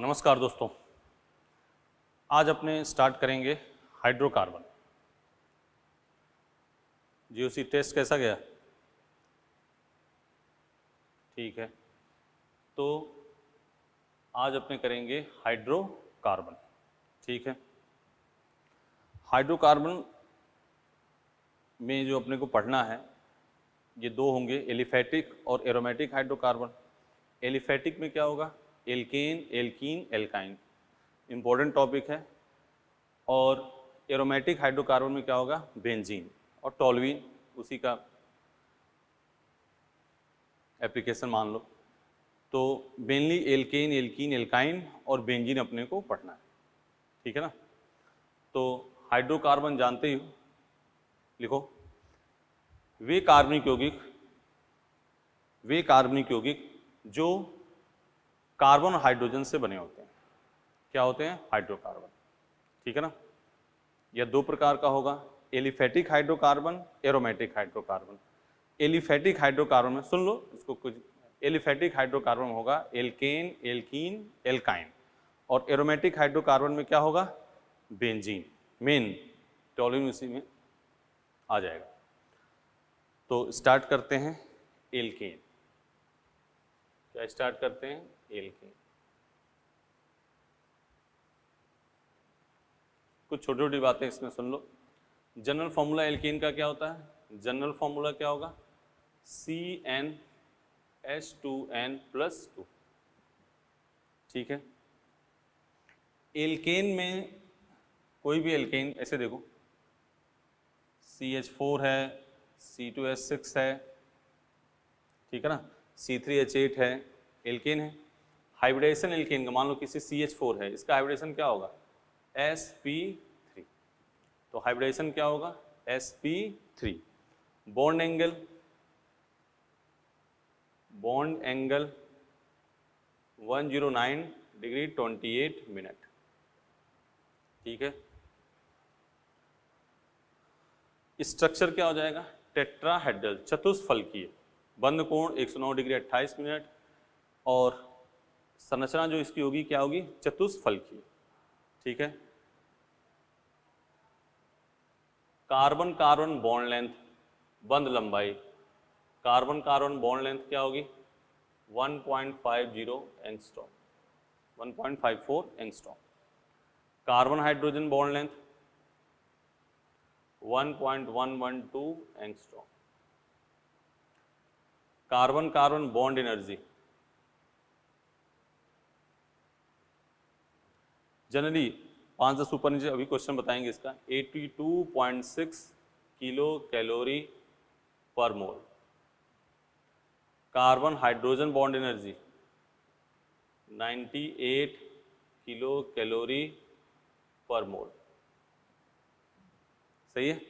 नमस्कार दोस्तों, आज अपने स्टार्ट करेंगे हाइड्रोकार्बन। जीओसी टेस्ट कैसा गया? ठीक है, तो आज अपने करेंगे हाइड्रोकार्बन। ठीक है, हाइड्रोकार्बन में जो अपने को पढ़ना है ये दो होंगे, एलिफैटिक और एरोमेटिक हाइड्रोकार्बन। एलिफैटिक में क्या होगा? Alkane, alkene, alkyne, important topic है। और एरोमेटिक हाइड्रोकार्बन में क्या होगा? बेंजीन और टॉल्यूइन, उसी का एप्लीकेशन मान लो। तो मेनली एल्केन, एल्कीन, एल्काइन और बेंजीन अपने को पढ़ना है। ठीक है ना? तो हाइड्रोकार्बन जानते ही हो, लिखो वे कार्बनिक यौगिक जो कार्बन और हाइड्रोजन से बने होते हैं। क्या होते हैं? हाइड्रोकार्बन। ठीक है ना? यह दो प्रकार का होगा, aliphatic hydrocarbon, aromatic hydrocarbon. Aliphatic hydrocarbon में सुन लो इसको कुछ, एलिफैटिक हाइड्रोकार्बन होगा एल्केन, एल्कीन, एल्काइन। और एरोमेटिक हाइड्रोकार्बन में क्या होगा? बेंजीन, मेन टॉल्यूइन उसी में आ जाएगा। तो स्टार्ट करते हैं एल्केन। क्या स्टार्ट करते हैं? एल्केन। कुछ छोटी छोटी बातें इसमें सुन लो। जनरल फॉर्मूला एल्केन का क्या होता है? जनरल फॉर्मूला क्या होगा? CnH2n+2। ठीक है, एल्केन में कोई भी एल्केन ऐसे देखो, CH4 है, C2H6 है, ठीक है ना, C3H8 है, एल्केन है। हाइब्रिडेशन एल्केन का मान लो किसी CH4 है, इसका हाइब्रिडेशन क्या होगा? sp3। तो हाइब्रिडेशन क्या होगा? sp3। Bond angle 109 degree 28 minute. ठीक है, स्ट्रक्चर क्या हो जाएगा? टेट्राहेड्रल, चतुष्फलकीय, बंद कोण 109 डिग्री 28 मिनट। और संरचना जो इसकी होगी क्या होगी? चतुष्फलकीय। ठीक है, कार्बन कार्बन बॉन्ड लेंथ, बंद लंबाई, कार्बन कार्बन बॉन्ड लेंथ क्या होगी? 1.50 angstrom, 1.54 angstrom. Carbon hydrogen bond length 1.112 angstrom. Carbon carbon bond energy generally 5-10 ऊपर नीचे, अभी क्वेश्चन बताएंगे इसका, 82.6 kilo calorie per mole. Carbon hydrogen bond energy 98 kilo calorie per mole. सही है?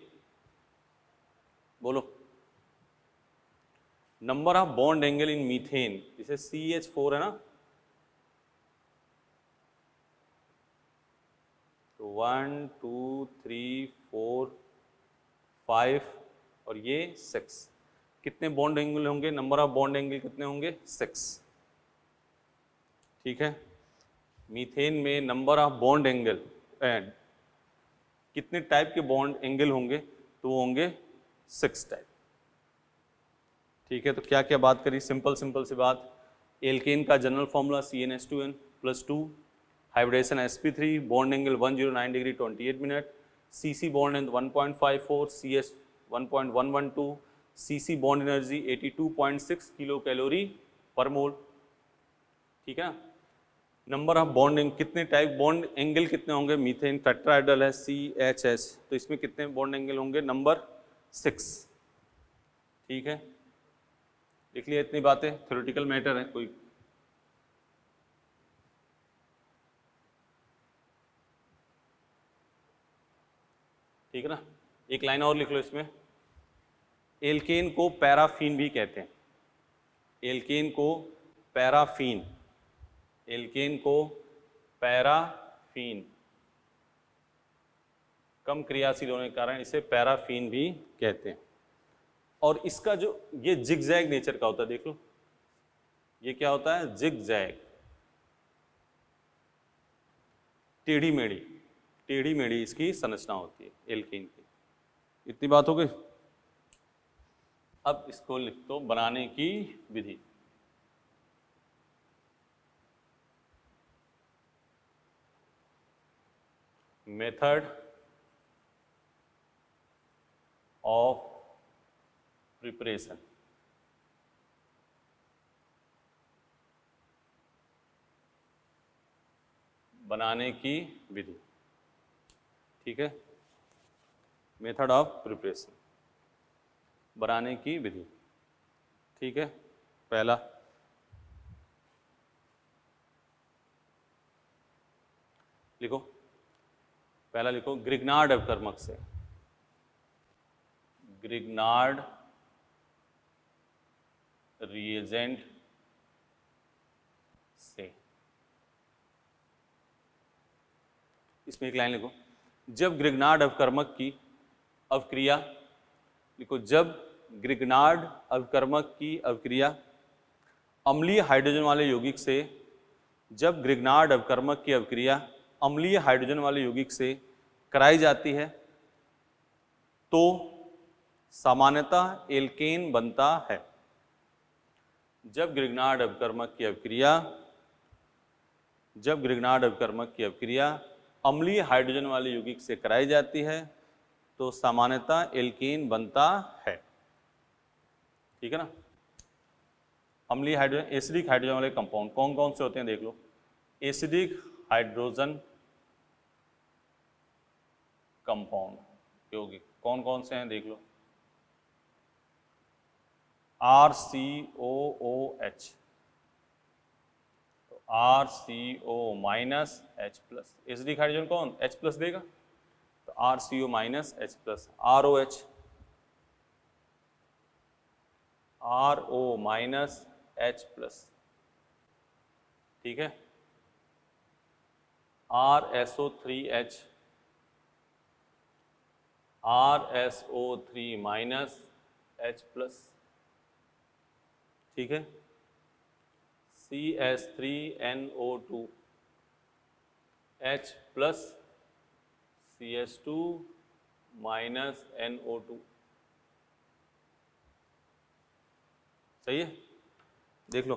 बोलो। Number of bond angle in methane, जैसे CH4 है ना, तो 1 2 3 4 5 और ये 6, कितने बॉन्ड एंगल होंगे? नंबर ऑफ बॉन्ड एंगल कितने होंगे? 6। ठीक है, मीथेन में नंबर ऑफ बॉन्ड एंगल कितने टाइप के बॉन्ड एंगल होंगे? तो वो होंगे 6 टाइप। ठीक है, तो क्या क्या बात करी? सिंपल सी बात, एल्केन का general formula CnH2n+2, hybridisation sp3, bond angle 109 degree 28 minute, CC bond length 1.54, CS 1.112, CC bond energy 82.6 kilo calorie per mole. ठीक है, नंबर ऑफ बॉन्ड एंगल, कितने टाइप बॉन्ड एंगल कितने होंगे? मीथेन टेट्राहेड्रल है CHS, तो इसमें कितने बॉन्ड एंगल होंगे? नंबर 6। ठीक है, लिख लिया इतनी बातें, थ्योरेटिकल मैटर है कोई। ठीक है ना, एक लाइन और लिख लो इसमें, एल्केन को पैराफीन भी कहते हैं। एल्केन को पैराफीन, एल्केन को पैराफीन, कम क्रियाशील होने के कारण इसे पैराफीन भी कहते हैं। और इसका जो ये जिगजैग नेचर का होता है, देख लो ये क्या होता है? जिगजैग। टेढ़ी मेढ़ी इसकी संरचना होती है एल्केन की। इतनी बात हो गई। अब इसको लिख दो बनाने की विधि। Method of preparation. बनाने की विधि, ठीक है। मेथड ऑफ प्रिपरेशन, बनाने की विधि, ठीक है। पहला लिखो, पहला लिखो ग्रिग्नार्ड अपकर्मक से, ग्रिग्नार्ड रिएजेंट से। इसमें एक लाइन लिखो, जब ग्रिग्नार्ड अपकर्मक की अवक्रिया, लिखो जब ग्रिग्नार्ड अपकर्मक की अवक्रिया अम्लीय हाइड्रोजन वाले यौगिक से, जब ग्रिग्नार्ड अपकर्मक की अवक्रिया अम्लीय हाइड्रोजन वाले यौगिक से कराई जाती है तो सामान्यतः एल्केन बनता है। जब ग्रिग्नार्ड अपकर्मक की अवक्रिया, जब ग्रिग्नार्ड अपकर्मक की अवक्रिया अम्लीय हाइड्रोजन वाले यौगिक से कराई जाती है तो सामान्यतः एल्केन बनता है, ठीक है ना। अम्लीय हाइड्रोजन, एसिडिक हाइड्रोजन वाले कंपाउंड कौन कौन से होते हैं देख लो। एसिडिक हाइड्रोजन कंपाउंड यौगिक कौन कौन से हैं देख लो। RCOOH, तो RCO minus H plus, acidic hydrogen कौन H प्लस देगा, तो RCO minus H plus, ROH, RO minus H plus, ठीक है। RSO3H, RSO3 minus H plus, ठीक है। CH3NO2 H plus CH2 minus NO2, सही है, देख लो।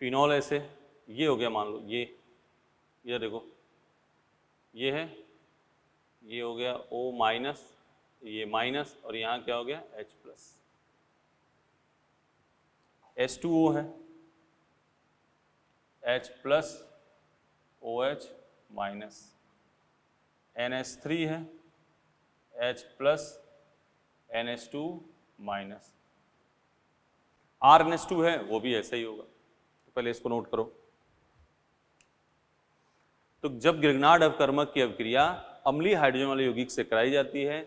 फिनॉल ऐसे, ये हो गया मान लो, ये देखो, ये है, ये हो गया O माइनस, ये माइनस, और यहाँ क्या हो गया H प्लस। H2O है, H plus OH minus, NH3 है, H plus NH2 minus, RNH2 है, वो भी ऐसा ही होगा, तो पहले इसको नोट करो। तो जब ग्रिग्नार्ड अपकर्मक की अवक्रिया अम्लीय हाइड्रोजन वाले यौगिक से कराई जाती है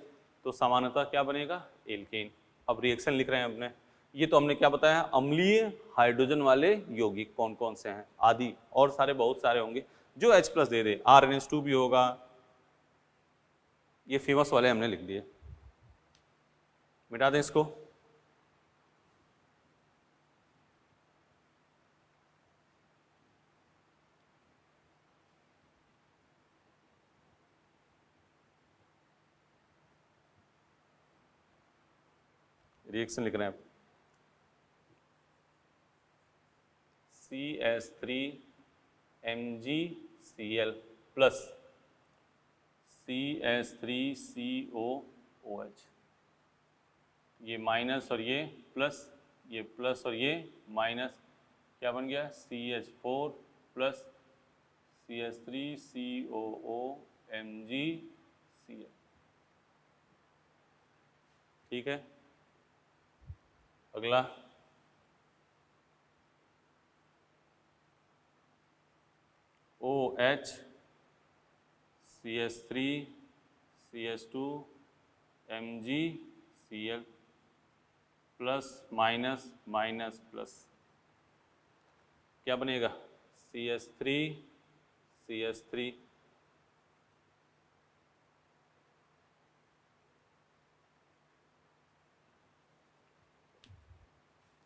तो सामान्यतः क्या बनेगा, एल्केन। अब रिएक्शन लिख रहे हैं अपने, ये तो हमने क्या बताया, अम्लीय हाइड्रोजन वाले यौगिक कौन कौन से हैं आदि, और सारे बहुत सारे होंगे जो H प्लस दे दे, RNH2 भी होगा, ये फेमस वाले हमने लिख दिए, मिटा दें इसको। रिएक्शन लिख रहे हैं CH3MgCl प्लस CH3COOH, ये माइनस और ये प्लस, ये प्लस और ये माइनस, क्या बन गया CH4 प्लस CH3COOMgCl, ठीक है। अगला OH CH3 CH2 MgCl plus minus minus plus, क्या बनेगा CH3 CH3,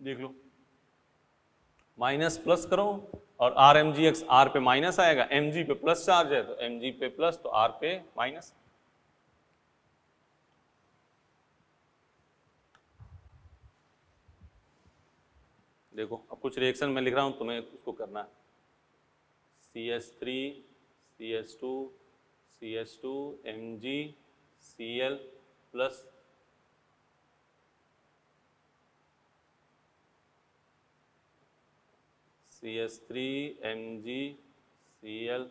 देख लो, माइनस प्लस करो और R M G X, R पे माइनस आएगा, एम जी पे प्लस चार्ज है तो एम जी पे प्लस तो आर पे माइनस। देखो अब कुछ रिएक्शन मैं लिख रहा हूँ, तुम्हें उसको करना है। CH3 CH2 CH2 Mg Cl plus CH3 Mg Cl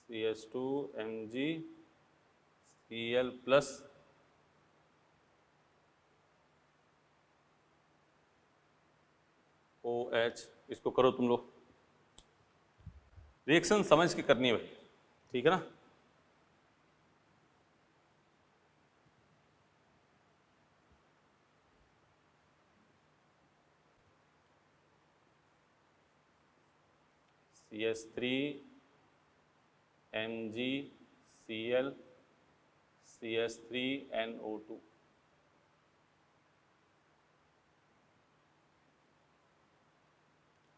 CH2 Mg Cl plus OH। इसको करो तुम लोग, रिएक्शन समझ के करनी है भाई, ठीक है ना। CH3 Mg Cl CH3 NO2,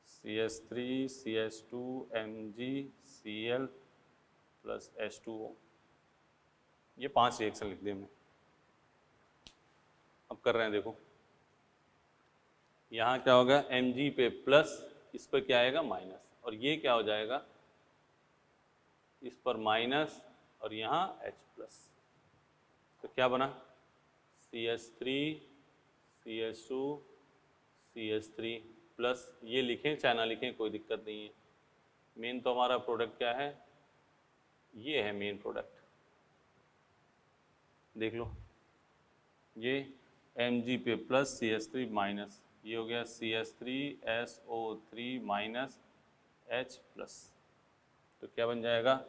CH3 CH2 Mg Cl plus H2O। ये 5 रिएक्शन लिख दिए हमने। अब कर रहे हैं, देखो यहाँ क्या होगा, Mg पे प्लस, इस पर क्या आएगा माइनस, और ये क्या हो जाएगा, इस पर माइनस और यहाँ H प्लस। तो क्या बना, CH3 CH2 CH3 प्लस, ये लिखें चाहे ना लिखें कोई दिक्कत नहीं है। मेन तो हमारा प्रोडक्ट क्या है, ये है मेन प्रोडक्ट, देख लो, ये Mg पे प्लस CH3 माइनस, ये हो गया CH3SO3 माइनस H प्लस। तो क्या बन जाएगा,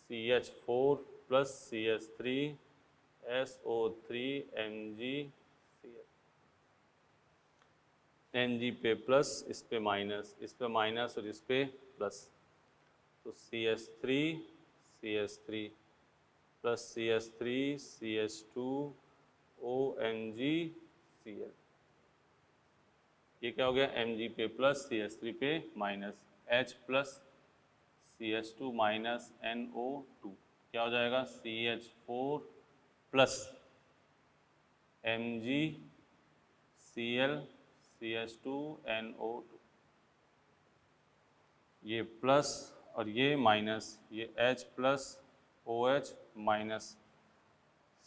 CH4 plus CH3SO3 MgCl। Mg पे प्लस, इस पे माइनस, इस पे माइनस और इस पे प्लस, तो CH3 CH3 plus CH3 CH2 OMgCl। ये क्या हो गया, Mg पे प्लस CH3 पे minus, H plus CH2 minus NO2, क्या हो जाएगा, CH4 plus MgCl CH2 NO2, ये प्लस और ये माइनस, ये H plus OH minus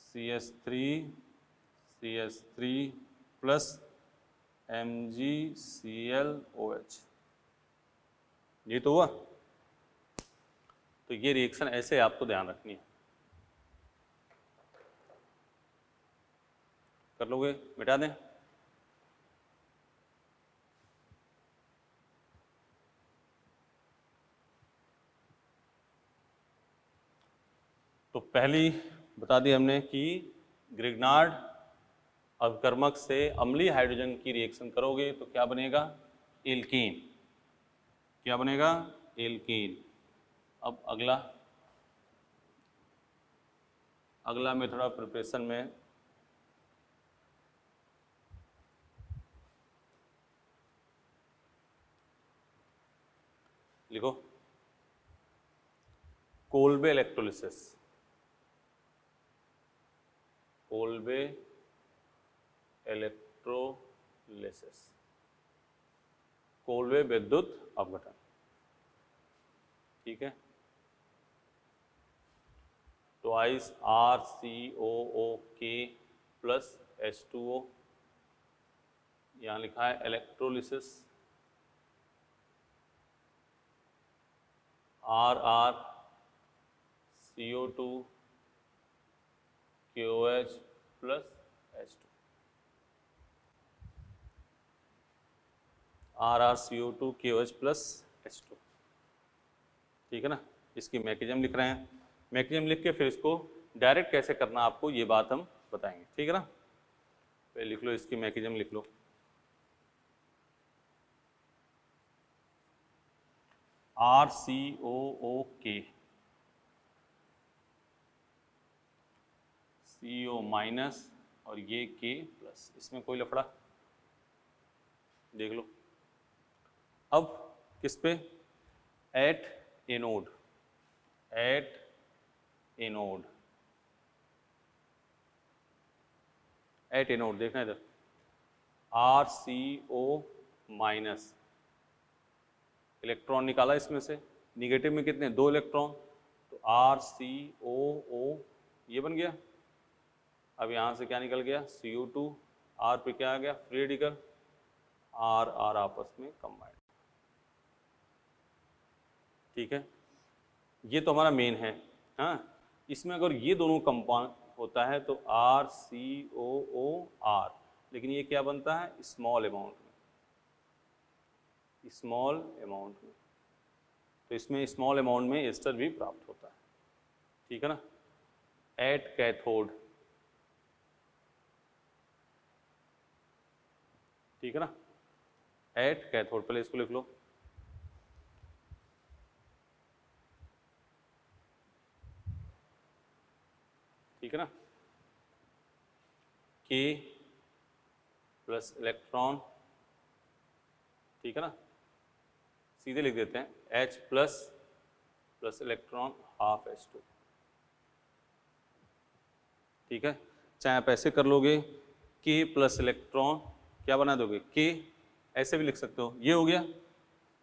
CH3 plus MgClOH। ये तो हुआ। तो ये रिएक्शन ऐसे आपको ध्यान रखनी है, कर लोगे, मिटा दें। तो पहली बता दी हमने कि ग्रिग्नार्ड अवकर्मक से अम्लीय हाइड्रोजन की रिएक्शन करोगे तो क्या बनेगा, एल्कीन। क्या बनेगा, एल्कीन। अब अगला मेथड ऑफ प्रिपरेशन में लिखो, Kolbe electrolysis. Kolbe electrolysis, Kolbe विद्युत अपघटन, ठीक है। ट्वाइस RCOOK प्लस H2O, यहाँ लिखा है electrolysis, RrCO2 KOH plus H2, RrCO2 KOH plus H2, ठीक है ना। इसकी मैकेनिज्म लिख रहे हैं, मैकेनिज्म लिख के फिर इसको डायरेक्ट कैसे करना आपको ये बात हम बताएंगे, ठीक है ना। पहले लिख लो, इसकी मैकेनिज्म लिख लो, RCOOK CO माइनस और ये K प्लस, इसमें कोई लफड़ा देख लो। अब किस पे, at anode, at anode, at anode देखना इधर, RCO माइनस, इलेक्ट्रॉन निकाला इसमें से, निगेटिव में कितने, 2 इलेक्ट्रॉन, तो RCOO ये बन गया। अब यहाँ से क्या निकल गया, CO2, R पे क्या आ गया, फ्री रेडिकल, R आपस में कंबाइंड। ठीक है, ये तो हमारा मेन है। हाँ, इसमें अगर ये दोनों कंपाउंड होता है तो RCOOR, लेकिन ये क्या बनता है, स्मॉल अमाउंट में, स्मॉल अमाउंट में, तो इसमें स्मॉल अमाउंट में एस्टर भी प्राप्त होता है। ठीक है ना, एट कैथोड, ठीक है ना, एट कैथोड, पहले इसको लिख लो, ठीक है ना, K प्लस इलेक्ट्रॉन, ठीक है ना, सीधे लिख देते हैं H plus plus electron half H2, ठीक है। चाहे आप ऐसे कर लोगे, K प्लस इलेक्ट्रॉन क्या बना दोगे, K, ऐसे भी लिख सकते हो, ये हो गया,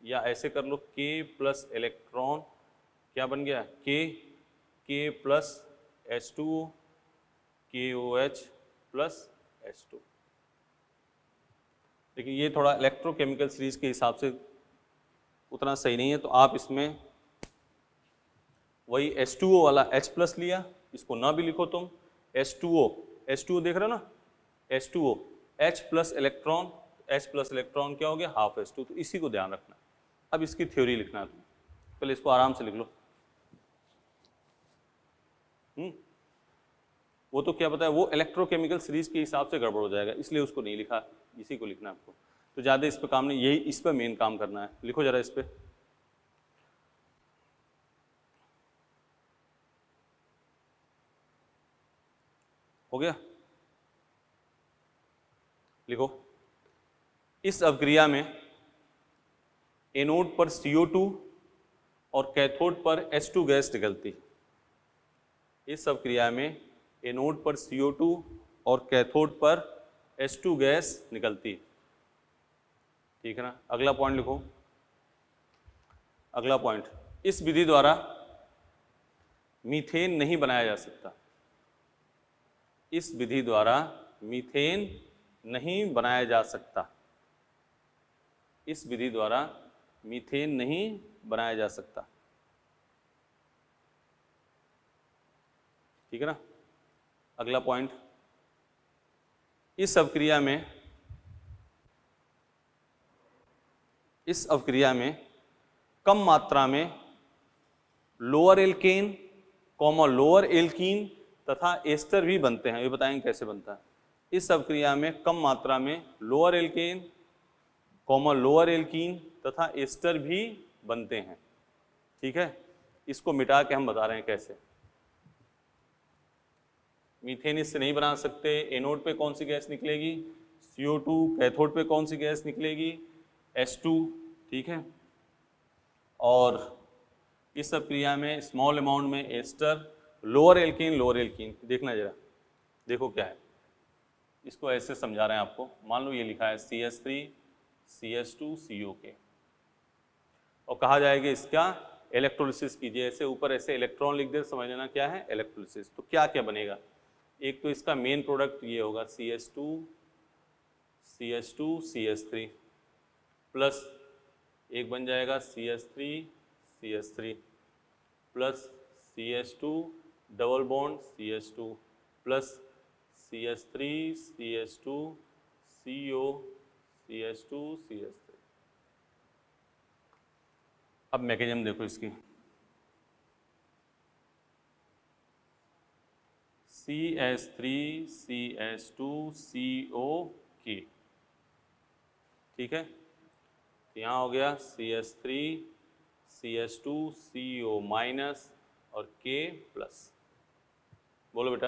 या ऐसे कर लो, K प्लस इलेक्ट्रॉन क्या बन गया, K plus H2O, KOH plus H2। लेकिन ये थोड़ा इलेक्ट्रोकेमिकल सीरीज के हिसाब से उतना सही नहीं है, तो आप इसमें वही H2O वाला H प्लस लिया, इसको ना भी लिखो तुम, H2O देख रहे हो ना, H2O, H plus electron, H plus electron क्या हो गया, हाफ H2, तो इसी को ध्यान रखना। अब इसकी थ्योरी लिखना है तुम, पहले इसको आराम से लिख लो। वो तो क्या पता है, वो इलेक्ट्रोकेमिकल सीरीज के हिसाब से गड़बड़ हो जाएगा, इसलिए उसको नहीं लिखा, इसी को लिखना है आपको। तो ज़्यादा इस पर काम नहीं, यही इस पर मेन काम करना है, लिखो जरा इस पर। हो गया, लिखो, इस अवक्रिया में एनोड पर CO2 और कैथोड पर H2 गैस निकलती। इस अवक्रिया में एनोड पर CO2 और कैथोड पर H2 गैस निकलती, ठीक है ना। अगला पॉइंट लिखो, अगला पॉइंट, इस विधि द्वारा मीथेन नहीं बनाया जा सकता। इस विधि द्वारा मीथेन नहीं बनाया जा सकता। इस विधि द्वारा मीथेन नहीं बनाया जा सकता, ठीक है ना। अगला पॉइंट, इस अवक्रिया में कम मात्रा में lower alkane comma lower alkene तथा एस्टर भी बनते हैं। ये बताएंगे कैसे बनता है। इस अवक्रिया में कम मात्रा में lower alkane comma lower alkene तथा एस्टर भी बनते हैं, ठीक है। इसको मिटा के हम बता रहे हैं कैसे। मीथेन इससे नहीं बना सकते। एनोड पे कौन सी गैस निकलेगी, CO2। कैथोड पे कौन सी गैस निकलेगी, H2, ठीक है। और इस सब क्रिया में स्मॉल अमाउंट में एस्टर, लोअर एल्कीन देखना जरा, देखो क्या है। इसको ऐसे समझा रहे हैं आपको। मान लो ये लिखा है CH3 CH2 COK, और कहा जाएगा इसका इलेक्ट्रोलिसिस कीजिए। ऐसे ऊपर ऐसे इलेक्ट्रॉन लिख दे, समझ लेना क्या है इलेक्ट्रोलिसिस। तो क्या क्या बनेगा, एक तो इसका मेन प्रोडक्ट ये होगा CH2 CH3 प्लस एक बन जाएगा CH3 plus CH2 double bond CH2 plus CH3 CH2 CO CH2 अब मैकेनिज्म देखो इसकी, CH3 CH2 COK, ठीक है। यहाँ हो गया CH3 CH2 CO माइनस और K प्लस। बोलो बेटा,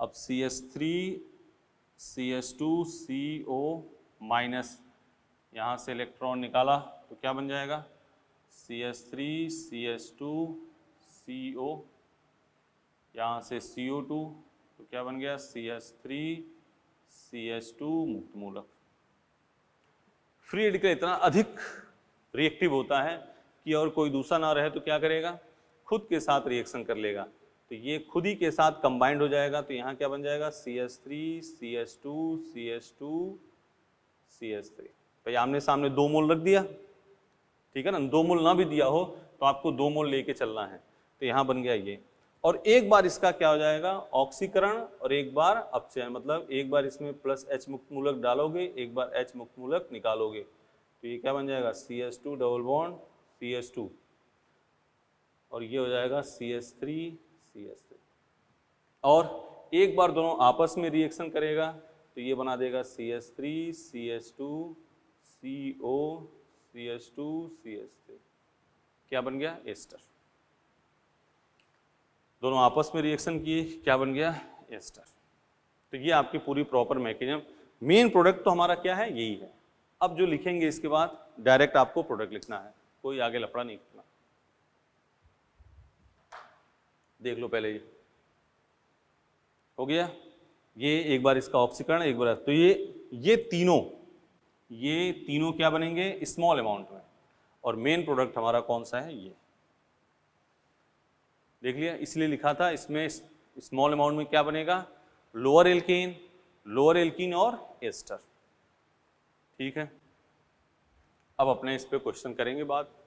अब CH3CH2CO माइनस, यहाँ से इलेक्ट्रॉन निकाला तो क्या बन जाएगा CH3CH2CO, यहाँ से CO2 तो क्या बन गया CH3CH2 मुक्त मूलक। फ्री रेडिकल इतना अधिक रिएक्टिव होता है कि और कोई दूसरा ना रहे तो क्या करेगा, खुद के साथ रिएक्शन कर लेगा, तो ये खुद ही के साथ कंबाइंड हो जाएगा। तो यहाँ क्या बन जाएगा CH3CH2CH2CH3। भाई आमने सामने 2 मोल रख दिया, ठीक है ना, 2 मोल ना भी दिया हो तो आपको 2 मोल लेके चलना है। तो यहाँ बन गया ये, और एक बार इसका क्या हो जाएगा ऑक्सीकरण और एक बार अपचयन, मतलब एक बार इसमें प्लस H मुक्त मूलक डालोगे, एक बार H मुक्त मूलक निकालोगे, तो ये क्या बन जाएगा CH2 डबल बॉन्ड CH2, और ये हो जाएगा CH3CH3। और एक बार दोनों आपस में रिएक्शन करेगा तो ये बना देगा CH3CH2CO CH2CH3, क्या बन गया एस्टर। दोनों आपस में रिएक्शन किए, क्या बन गया एस्टर। तो ये आपकी पूरी प्रॉपर मैकेनिज्म। मेन प्रोडक्ट तो हमारा क्या है, यही है। अब जो लिखेंगे इसके बाद डायरेक्ट आपको प्रोडक्ट लिखना है, कोई आगे लफड़ा नहीं करना। देख लो पहले ये हो गया, ये एक बार इसका ऑक्सीकरण, एक बार, तो ये तीनों क्या बनेंगे स्मॉल अमाउंट में, और मेन प्रोडक्ट हमारा कौन सा है, ये देख लिया, इसलिए लिखा था इसमें स्मॉल अमाउंट में क्या बनेगा लोअर एल्कीन और एस्टर। ठीक है, अब अपने इस पे क्वेश्चन करेंगे बात।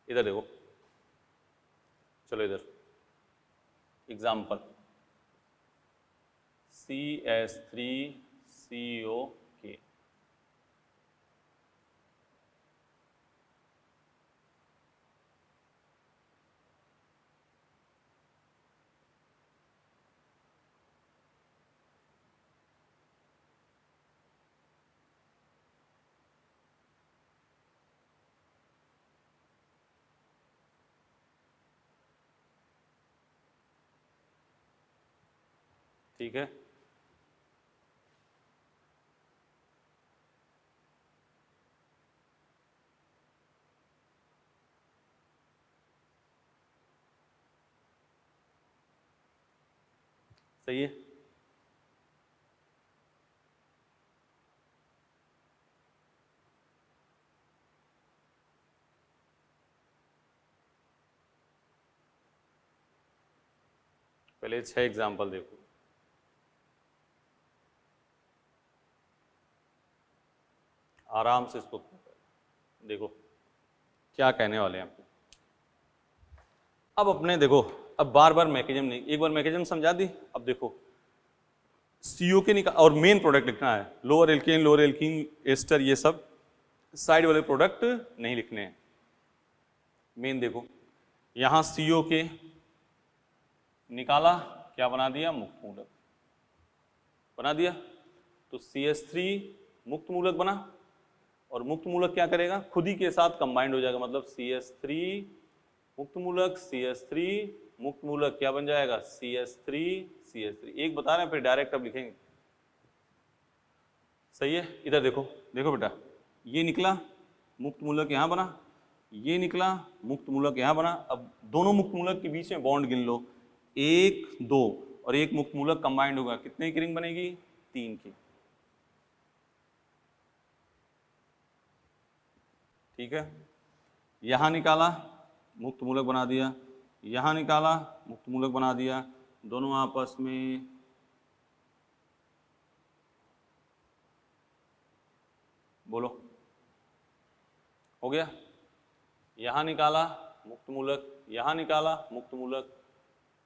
इधर देखो, चलो इधर एग्जाम्पल CH3CO के, ठीक है, सही है। पहले 6 एग्जाम्पल देखो, आराम से इसको देखो क्या कहने वाले हैं आपको। अब अपने देखो, अब बार बार मैकेनिज्म नहीं, एक बार मैकेनिज्म समझा दी। अब देखो CO के निकाल और मेन प्रोडक्ट लिखना है, लोअर एल्कीन एस्टर, ये सब साइड वाले प्रोडक्ट नहीं लिखने हैं। मेन देखो यहां CO के निकाला, क्या बना दिया मुक्त मूलक बना दिया, तो CH3 मुक्त मूलक बना, और मुक्त मूलक क्या करेगा खुद ही के साथ कंबाइंड हो जाएगा, मतलब CH3 मुक्त मूलक CH3 मुक्त मूलक क्या बन जाएगा CH3। एक बता रहे हैं, फिर डायरेक्ट अब लिखेंगे, सही है। इधर देखो, देखो बेटा, ये निकला मुक्त मूलक यहाँ बना, ये निकला मुक्त मूलक यहाँ बना। अब दोनों मुक्त मूलक के बीच में बॉन्ड गिन लो, 1 2, और एक मुक्त मूलक कंबाइंड होगा, कितने की रिंग बनेगी 3 की। ठीक है, यहां निकाला मुक्त मूलक बना दिया, यहां निकाला मुक्त मूलक बना दिया, दोनों आपस में बोलो हो गया। यहां निकाला मुक्त मूलक, यहां निकाला मुक्त मूलक,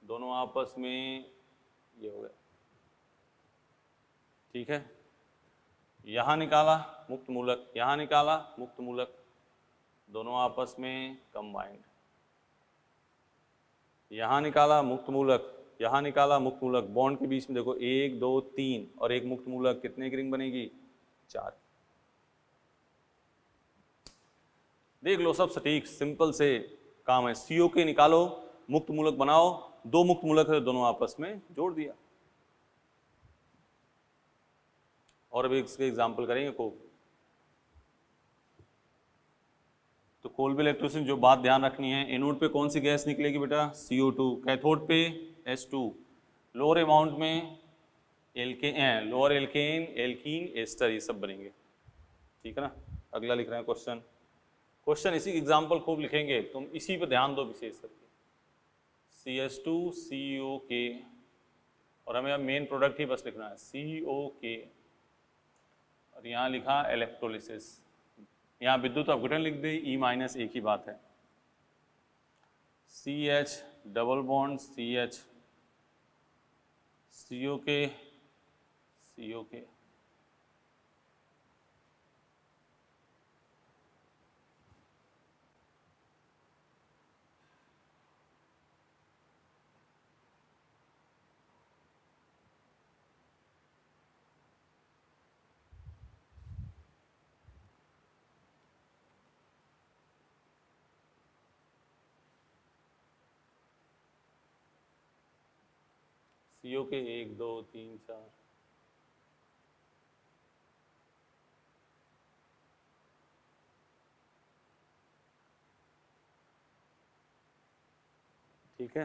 दोनों आपस में ये हो गया। ठीक है, यहां निकाला मुक्त मूलक, यहाँ निकाला मुक्त मूलक, दोनों आपस में कंबाइंड, यहाँ निकाला मुक्त मूलक, यहाँ निकाला मुक्त मूलक, बॉन्ड के बीच में देखो 1 2 3 और एक मुक्त मूलक, कितने की रिंग बनेगी? 4। देख लो सब सटीक सिंपल से काम है। CO के निकालो, मुक्त मूलक बनाओ, 2 मुक्त मूलक है दोनों आपस में जोड़ दिया। और अभी इसके एग्जाम्पल करेंगे को। तो कोल्बे इलेक्ट्रोसिन जो बात ध्यान रखनी है, एनोड पे कौन सी गैस निकलेगी बेटा? CO2, कैथोड पे H2, लोअर अमाउंट में लोअर एल्केन, एल्कीन, एस्टर, ये सब बनेंगे। ठीक है ना। अगला लिख रहे हैं क्वेश्चन। क्वेश्चन इसी एग्जाम्पल खूब लिखेंगे, तुम इसी पे ध्यान दो विशेष करके। CH2 COK, और हमें अब मेन प्रोडक्ट ही बस लिखना है COK, और यहाँ लिखा इलेक्ट्रोलिसिस, यहाँ विद्युत अपघटन लिख दे, E- एक ही बात है। CH double bond CH, COK COK, COK 1 2 3 4, ठीक है।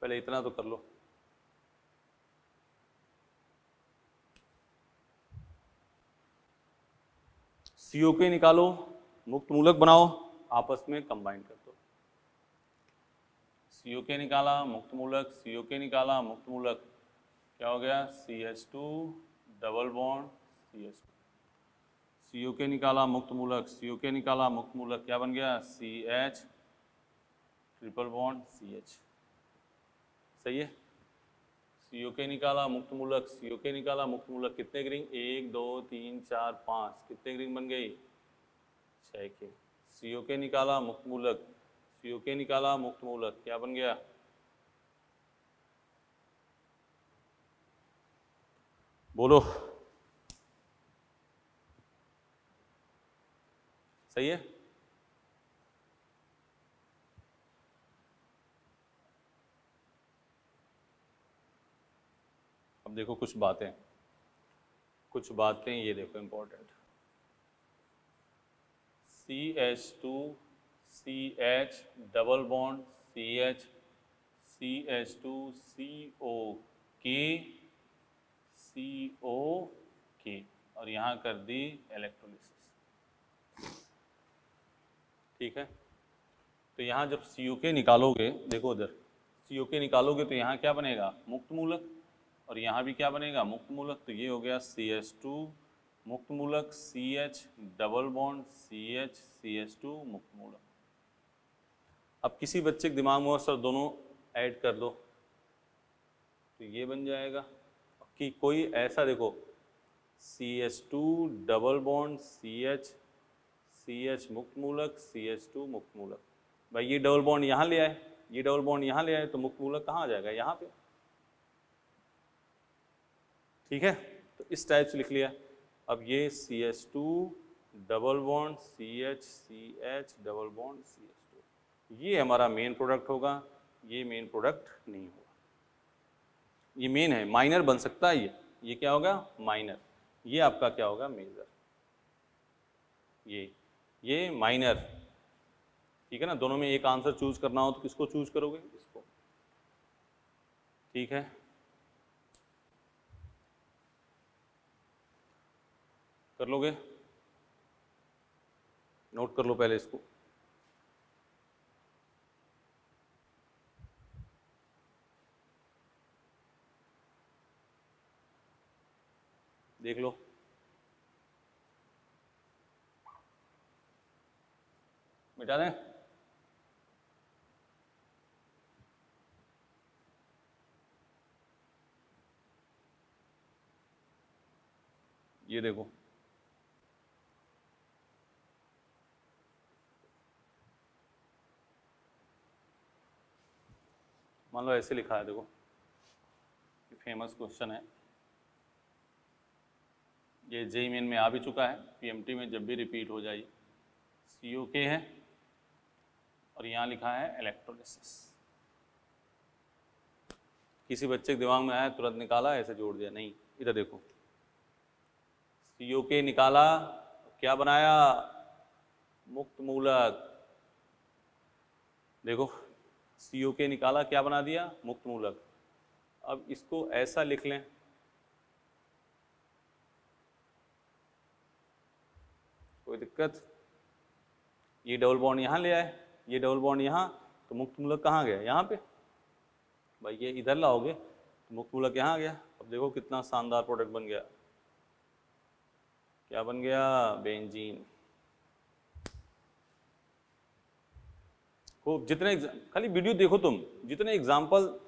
पहले इतना तो कर लो। COK निकालो, मुक्त मूलक बनाओ, आपस में कंबाइन कर दो। COK निकाला मुक्त मूलक, COK निकाला मुक्त मूलक, क्या हो गया? CH2 double bond CH2, COK निकाला मुक्त मूलक, COK निकाला मुक्त मूलक, क्या बन गया? CH triple bond CH। सही है। COK निकाला मुक्त मूलक, COK निकाला मुक्त मूलक, कितने की रिंग? 1 2 3 4 5, कितने की रिंग बन गई? 6 की। COK निकाला मुक्त मूलक, COK निकाला मुक्त मूलक, क्या बन गया? बोलो। सही है। अब देखो कुछ बातें ये देखो important. CH2 CH double bond CH, CH2 COK COK, और यहाँ कर दी इलेक्ट्रोलिसिस। ठीक है। तो यहाँ जब COK निकालोगे, देखो उधर COK निकालोगे तो यहाँ क्या बनेगा? मुक्त मूलक, और यहाँ भी क्या बनेगा? मुक्त मूलक। तो ये हो गया CH2 मुक्त मूलक, CH double bond CH CH2 मुक्त मूलक। अब किसी बच्चे के दिमाग में सर दोनों ऐड कर दो तो ये बन जाएगा कि कोई ऐसा देखो CH2 double bond CH CH मुक्त मूलक CH2 मुक्त मूलक। भाई ये डबल बॉन्ड यहाँ ले आए, ये डबल बॉन्ड यहाँ ले आए, तो मुक्त मूलक कहाँ आ जाएगा? यहाँ पे। ठीक है। तो इस टाइप से लिख लिया। अब ये CH2 double bond CH CH double bond CH2, ये हमारा मेन प्रोडक्ट होगा, ये मेन प्रोडक्ट नहीं होगा। ये मेन है, माइनर बन सकता है ये क्या होगा? माइनर। ये आपका क्या होगा? मेजर। ये माइनर। ठीक है ना। दोनों में एक आंसर चूज करना हो तो किसको चूज करोगे? इसको। ठीक है। कर लोगे? नोट कर लो पहले इसको। देख लो। मिटा दें? ये देखो, मान लो ऐसे लिखा है, देखो फेमस क्वेश्चन है, ये जेईई मेन में आ भी चुका है, पीएमटी में जब भी रिपीट हो जाए। COK है और यहाँ लिखा है इलेक्ट्रोलिसिस। किसी बच्चे के दिमाग में आया तुरंत निकाला, ऐसे जोड़ दिया, नहीं, इधर देखो, COK निकाला, क्या बनाया, मुक्त मूलक। देखो COK निकाला, क्या बना दिया, मुक्त मूलक। अब इसको ऐसा लिख लें, कोई दिक्कत? ये डबल बॉन्ड यहाँ ले आए, ये डबल बॉन्ड यहाँ, तो मुक्त मूलक कहाँ गया, यहाँ पे। भाई ये इधर लाओगे तो मुक्त मूलक यहाँ आ गया। अब देखो कितना शानदार प्रोडक्ट बन गया, क्या बन गया, बेंजीन। खूब, जितने खाली वीडियो देखो तुम, जितने एग्जाम्पल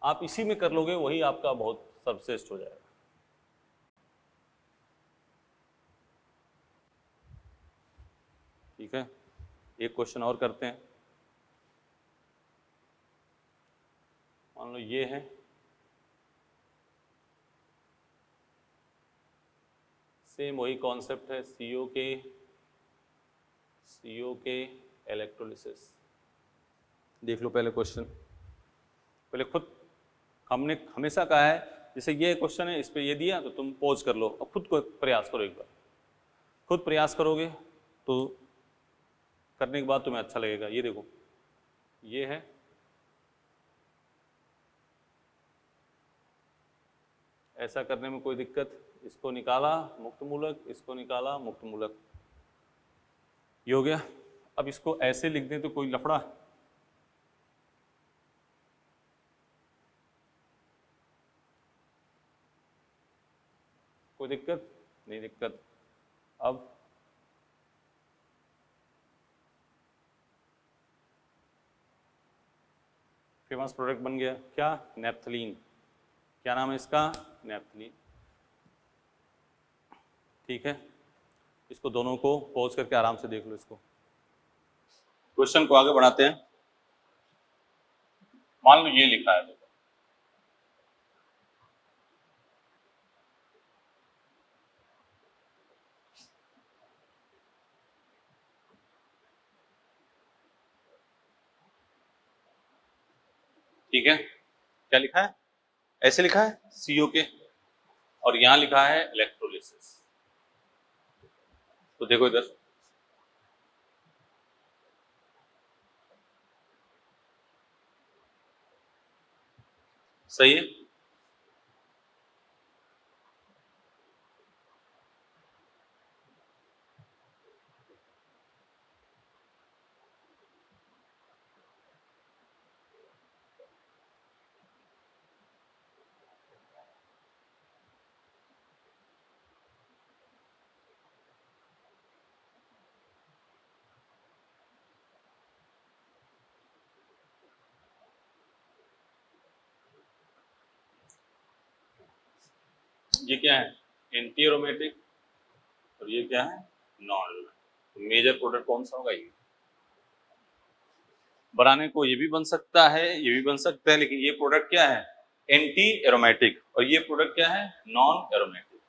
आप इसी में कर लोगे वही आपका बहुत सर्वश्रेष्ठ हो जाएगा। ठीक है, एक क्वेश्चन और करते हैं। मान लो ये है, सेम वही कॉन्सेप्ट है, COK इलेक्ट्रोलिसिस। देख लो पहले क्वेश्चन, पहले खुद, हमने हमेशा कहा है जैसे ये क्वेश्चन है, इस पे ये दिया तो तुम पॉज कर लो और खुद को प्रयास करो, एक बार खुद प्रयास करोगे तो करने के बाद तुम्हें अच्छा लगेगा। ये देखो, ये है, ऐसा करने में कोई दिक्कत, इसको निकाला मुक्त मूलक, इसको निकाला मुक्त मूलक, ये हो गया। अब इसको ऐसे लिख दें तो कोई लफड़ा, कोई दिक्कत नहीं, दिक्कत। अब फेमस प्रोडक्ट बन गया, क्या, नेप्थलीन। क्या नाम है इसका, नेप्थलीन। ठीक है, इसको दोनों को पॉज करके आराम से देख लो। इसको क्वेश्चन को आगे बढ़ाते हैं। मान लो ये लिखा है, ठीक है, क्या लिखा है, ऐसे लिखा है COK और यहां लिखा है इलेक्ट्रोलिसिस। तो देखो इधर, सही है, ये क्या है, एंटी एरोमेटिक और ये क्या है, नॉन एरोमेटिक। तो मेजर प्रोडक्ट कौन सा होगा, ये बनाने को ये भी बन सकता है, ये भी बन सकता है, लेकिन ये प्रोडक्ट क्या है, एंटी एरोमेटिक, और ये प्रोडक्ट क्या है, नॉन एरोमेटिक।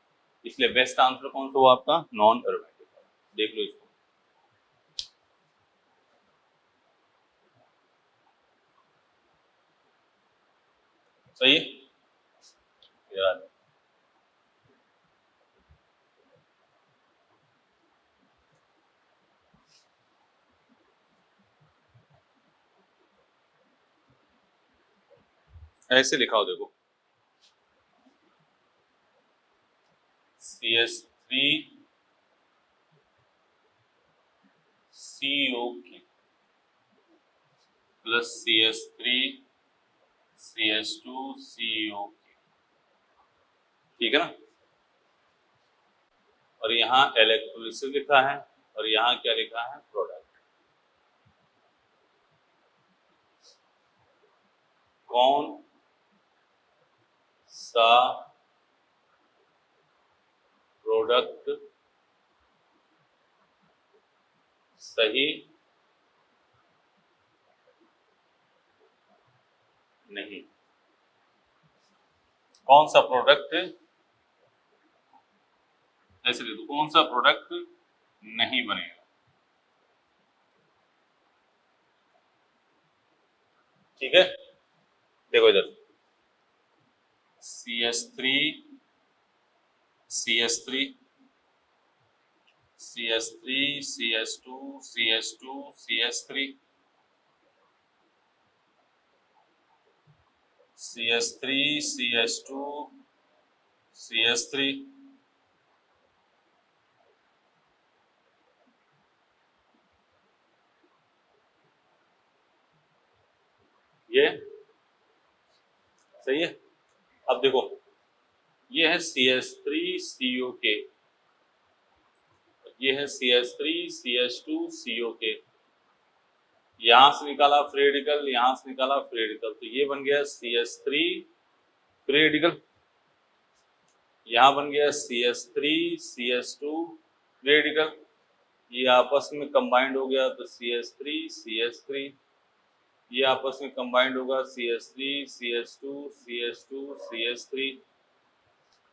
इसलिए बेस्ट आंसर कौन सा हुआ आपका, नॉन एरोमेटिक। देख लो इसको, सही है, यार ऐसे लिखा हो, देखो CH3 COK plus CH3 CH2 COK, ठीक है ना। और यहाँ इलेक्ट्रोलिसिस लिखा है और यहाँ क्या लिखा है, प्रोडक्ट। कौन सा प्रोडक्ट सही नहीं। कौन सा प्रोडक्ट, ऐसे लिख दो, कौन सा प्रोडक्ट नहीं बनेगा। ठीक है, देखो इधर CH3 CH3 CH3 CH2 CH2 CH3 CH3 CH2 CH3 ये सही है। अब देखो ये है CH3COK, ये है CH3CH2COK, यहां से निकाला फ्री रेडिकल, यहां से निकाला फ्री रेडिकल, तो ये बन गया CH3 फ्री रेडिकल, यहां बन गया CH3CH2 फ्री रेडिकल, ये आपस में कंबाइंड हो गया तो CH3CH3, ये आपस में कंबाइंड होगा CH3CH2CH2CH3,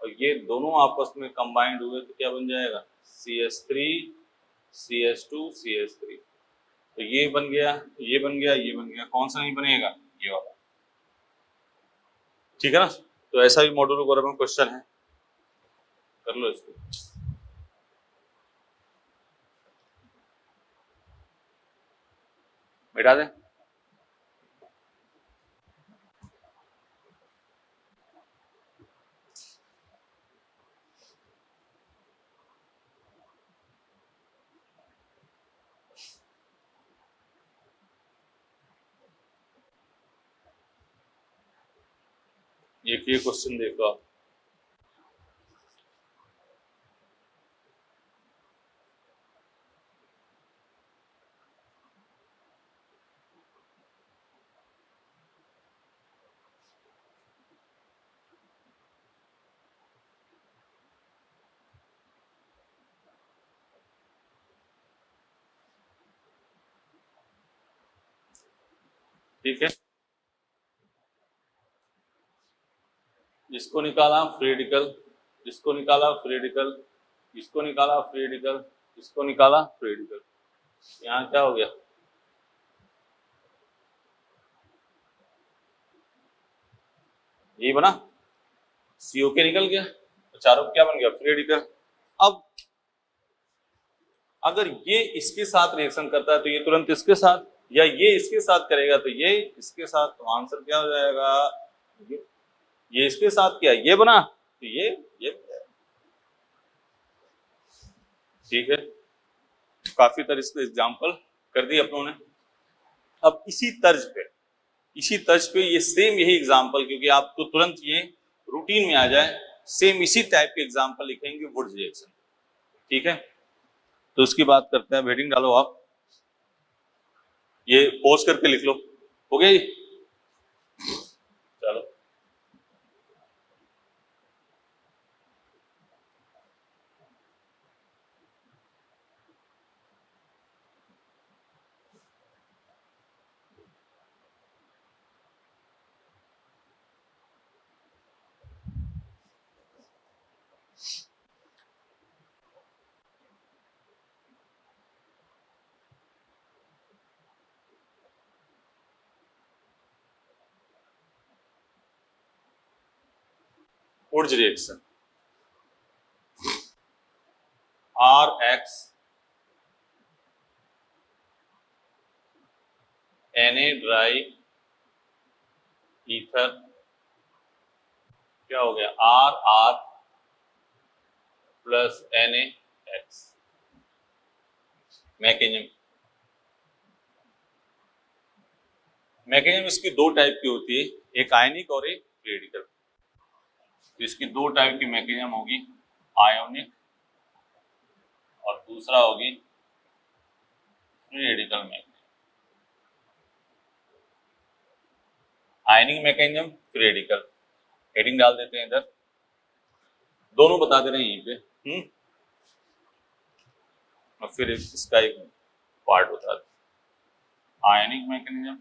और ये दोनों आपस में कंबाइंड हुए तो क्या बन जाएगा CH3CH2CH3, तो ये बन गया, ये बन गया, ये बन गया, कौन सा नहीं बनेगा, ये वाला। ठीक है ना, तो ऐसा भी मॉड्यूल वगैरह में क्वेश्चन है, कर लो इसको। मिटा दें, ये क्वेश्चन देखो आप, ठीक है, जिसको निकाला फ्री रेडिकल, जिसको निकाला फ्री रेडिकल, इसको निकाला फ्री रेडिकल, इसको निकाला फ्री रेडिकल, यहाँ क्या हो गया, ये बना COK निकल गया, तो चारों क्या बन गया फ्री रेडिकल। अब अगर ये इसके साथ रिएक्शन करता है तो ये तुरंत इसके साथ, या ये इसके साथ करेगा तो ये इसके साथ, तो आंसर क्या हो जाएगा, ये इसके साथ किया, ये बना तो ये ठीक है। काफी तरह से एग्जाम्पल कर दी अपनों ने। अब इसी तर्ज पे ये सेम यही एग्जाम्पल, क्योंकि आपको तुरंत ये रूटीन में आ जाए, सेम इसी टाइप के एग्जाम्पल लिखेंगे वुड्स रिएक्शन। ठीक है, तो उसकी बात करते हैं, हेडिंग डालो आप, ये पोज करके लिख लो, हो गया ये, चलो Wurtz reaction, RX Na dry ether, क्या हो गया RR प्लस NaX। मैकेनिज्म इसकी दो टाइप की होती है, एक आयनिक और एक रेडिकल। तो इसकी दो टाइप की मैकेनिज्म होगी, आयोनिक और दूसरा होगी रेडिकल मैकेनिज्म। आयनिक मैकेनिज्म, रेडिकल, हेडिंग डाल देते हैं इधर, दोनों बता दे रहे हैं यहीं पे, और फिर इसका एक पार्ट बता दो, आयनिक मैकेनिज्म,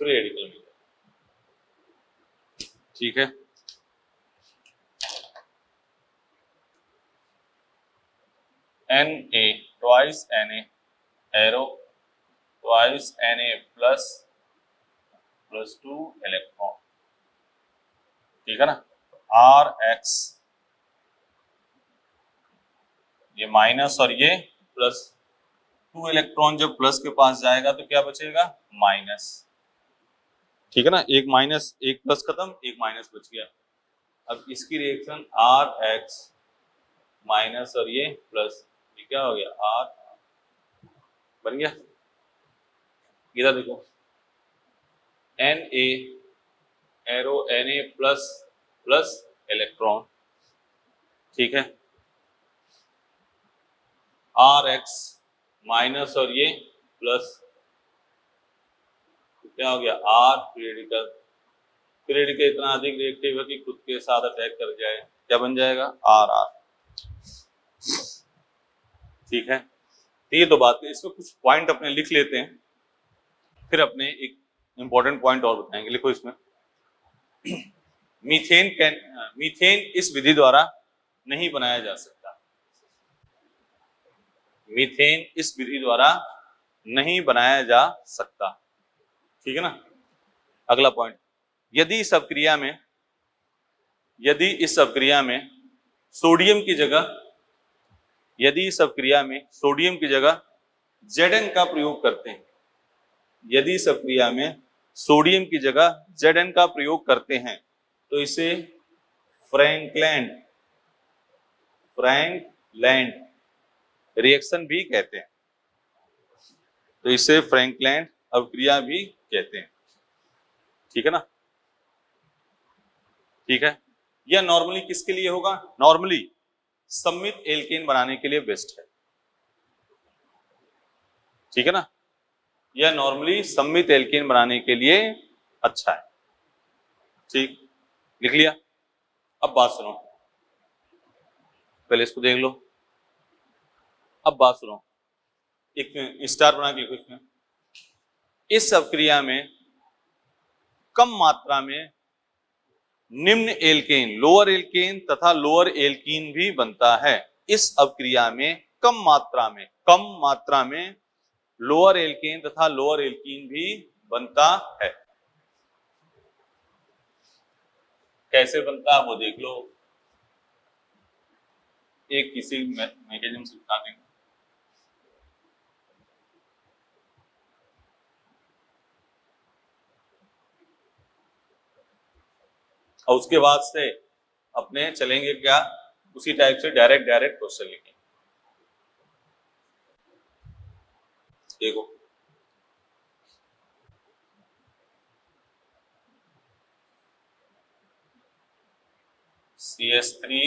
फ्री रेडिकल मिल, ठीक है। Na twice Na arrow twice Na plus 2 electron, ठीक है ना। Rx ये माइनस और ये प्लस, 2 इलेक्ट्रॉन जब प्लस के पास जाएगा तो क्या बचेगा, माइनस, ठीक है ना। एक माइनस एक प्लस खत्म, एक माइनस बच गया। अब इसकी रिएक्शन Rx माइनस और ये प्लस, ये क्या हो गया, R बन गया। इधर देखो, Na arrow Na plus plus electron, ठीक है। Rx माइनस और ये प्लस, क्या हो गया, R रेडिकल। रेडिकल इतना अधिक रिएक्टिव है कि खुद के साथ अटैक कर जाए, क्या बन जाएगा, RR, ठीक है। ये तो बात है। इसमें कुछ पॉइंट अपने लिख लेते हैं, फिर अपने एक इंपॉर्टेंट पॉइंट और बताएंगे। लिखो इसमें, मीथेन इस विधि द्वारा नहीं बनाया जा सकता। मीथेन इस विधि द्वारा नहीं बनाया जा सकता, ठीक है ना। अगला पॉइंट, यदि इस अभिक्रिया में सोडियम की जगह, यदि इस अभिक्रिया में सोडियम की जगह Zn का प्रयोग करते हैं, यदि इस अभिक्रिया में सोडियम की जगह Zn का प्रयोग करते हैं तो इसे फ्रैंकलैंड रिएक्शन भी कहते हैं। तो इसे फ्रैंकलैंड अभिक्रिया भी कहते हैं, ठीक है ना। ठीक है, यह नॉर्मली किसके लिए होगा, नॉर्मली सममित एल्केन बनाने के लिए बेस्ट है, ठीक है ना। यह नॉर्मली सममित एल्केन बनाने के लिए अच्छा है, ठीक, लिख लिया। अब बात सुनो, पहले इसको देख लो। अब बात सुनो, एक स्टार बना के लिखो इसमें। इस अभिक्रिया में कम मात्रा में निम्न एल्केन, लोअर एल्केन तथा लोअर एल्कीन भी बनता है। इस अभिक्रिया में कम मात्रा में लोअर एल्केन तथा लोअर एल्कीन भी बनता है। कैसे बनता है वो देख लो, एक किसी मैकेनिज्म से बता देंगे। और उसके बाद से अपने चलेंगे क्या, उसी टाइप से डायरेक्ट क्वेश्चन लिखेंगे। देखो, CH3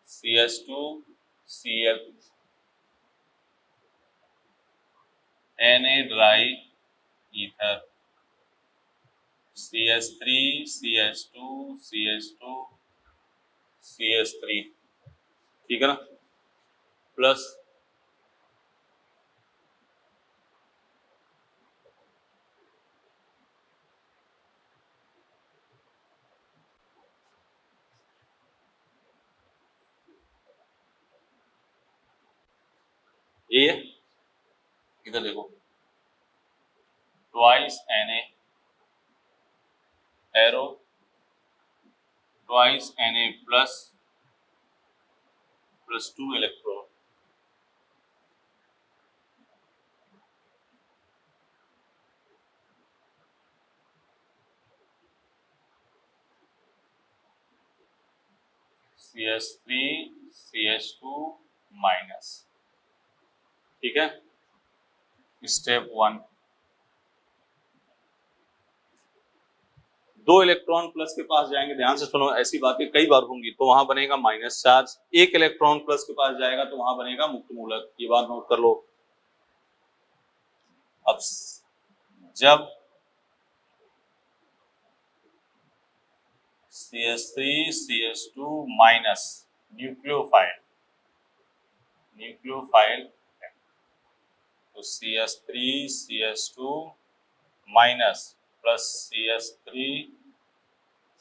CH2 Cl Na dry ether CH3 CH2 CH2 CH3, ठीक है ना, प्लस ये इधर देखो, twice Na arrow twice Na plus 2 electron, CH3 CH2 minus, ठीक है। स्टेप 1, दो इलेक्ट्रॉन प्लस के पास जाएंगे, ध्यान से सुनो, ऐसी बातें कई बार होंगी, तो वहां बनेगा माइनस चार्ज। एक इलेक्ट्रॉन प्लस के पास जाएगा तो वहां बनेगा मुक्त मूलक। ये बात नोट कर लो। अब जब CH3 CH2 माइनस न्यूक्लियोफाइल है, तो CH3 CH2 minus plus CH3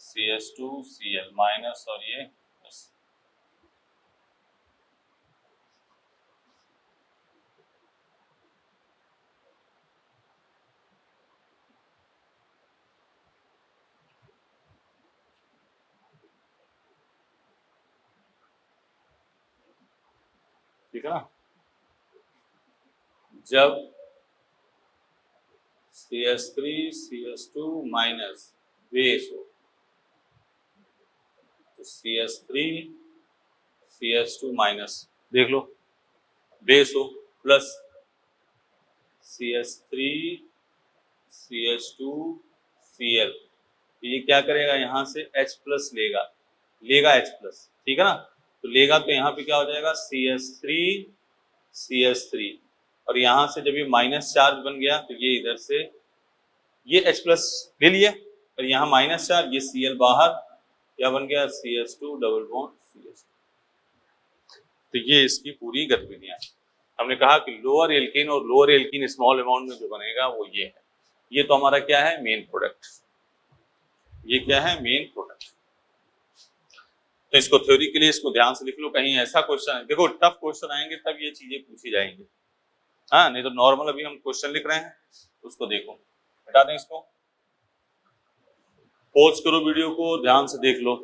CH2 Cl minus और ये प्लस। ठीक है ना? जब CH3 CH2 माइनस बेस हो तो CH3 CH2 माइनस, देख लो, बेस हो, प्लस CH3 CH2 Cl, ये क्या करेगा, यहां से H प्लस लेगा H प्लस, ठीक है ना? तो लेगा तो यहाँ पे क्या हो जाएगा CH3 CH3, और यहां से जब ये माइनस चार्ज बन गया तो ये इधर से ये H प्लस ले लिया, और यहाँ माइनस चार्ज, ये Cl बाहर, क्या बन गया CH2 डबल बॉन्ड CH2। तो ये इसकी पूरी गतिविधियां। हमने कहा कि लोअर एल्केन और लोअर एल्कीन स्मॉल अमाउंट में जो बनेगा वो ये है। ये तो हमारा क्या है, मेन प्रोडक्ट। ये क्या है, मेन प्रोडक्ट। तो इसको थ्योरी के लिए इसको ध्यान से लिख लो, कहीं ऐसा क्वेश्चन, देखो टफ क्वेश्चन आएंगे तब ये चीजें पूछी जाएंगी, हाँ, नहीं तो नॉर्मल अभी हम क्वेश्चन लिख रहे हैं, उसको देखो, हटा दें इसको, पॉज करो वीडियो को, ध्यान से देख लो,